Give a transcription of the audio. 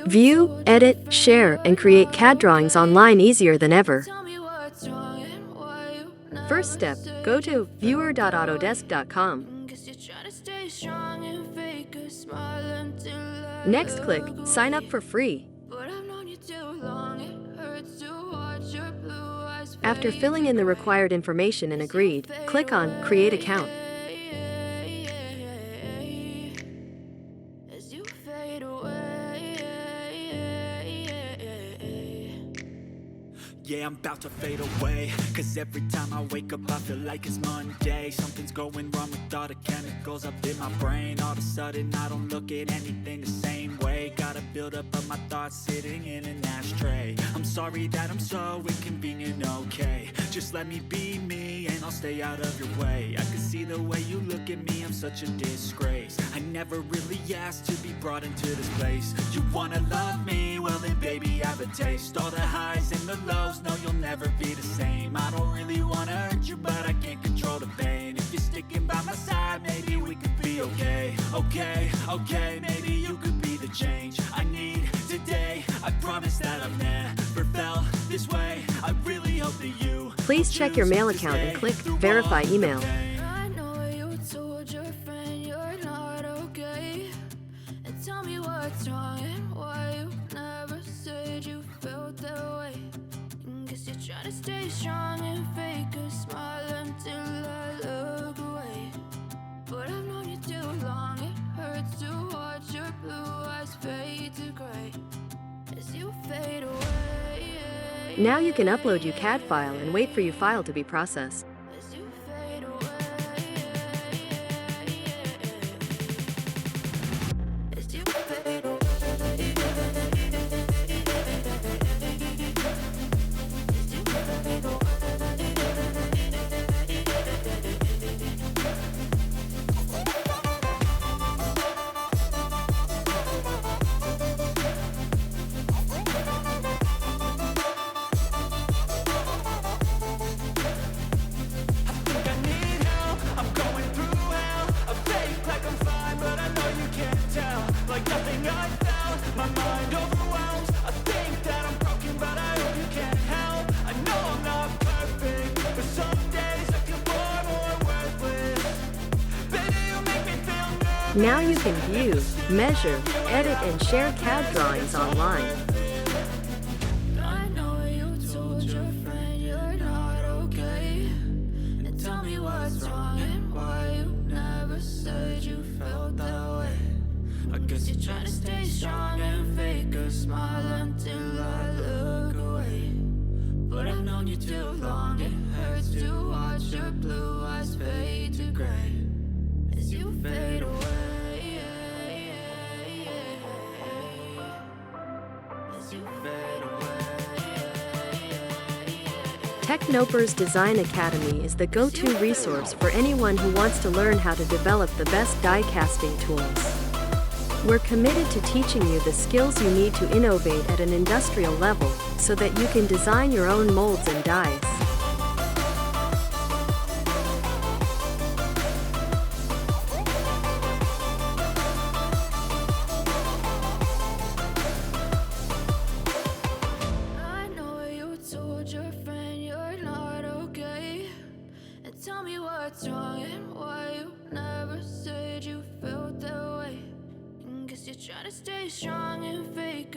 View, edit, share, and create CAD drawings online easier than ever. First step, go to viewer.autodesk.com. Next, click Sign up for free. After filling in the required information and agreed, click on Create Account. Yeah, I'm about to fade away, cause every time I wake up I feel like it's Monday. Something's going wrong with all the chemicals up in my brain. All of a sudden I don't look at anything the same way. Got a buildup of my thoughts sitting in an ashtray. I'm sorry that I'm so inconvenient, okay. Just let me be me and I'll stay out of your way. I can see the way you look at me, I'm such a disgrace. I never really asked to be brought into this place. You wanna love me? Well then baby I have a taste. All the highs and the lows, no you'll never be the same. I don't really wanna hurt you but I can't control the pain. If you're sticking by my side maybe we could be okay. Okay, maybe you could be the change I need today. I promise that I've never felt this way. I really hope that you Please check your mail account and click Verify Email. I know you told your friend you're not okay, and tell me what's wrong and why you never said you felt that way. Guess you're trying to stay strong and fake a smile until I look away. But I've known you too long, it hurts to watch your blue eyes fade to gray as you fade away. Now you can upload your CAD file and wait for your file to be processed. As you fade away. As you fade away. Now you can view, measure, edit, and share CAD drawings online. I know you told your friend you're not okay, and tell me what's wrong and why you never said you felt that way. I guess you're trying to stay strong and fake a smile until I look away. But I've known you too long, it hurts to watch your blue eyes fade to gray as you fade away. As you fade away. Teknopres Design Academy is the go-to resource for anyone who wants to learn how to develop the best die casting tools. We're committed to teaching you the skills you need to innovate at an industrial level so that you can design your own molds and dies. I know you told your friend you're not okay, and tell me what's wrong and why you never said you felt that way. Guess you're trying to stay strong and fake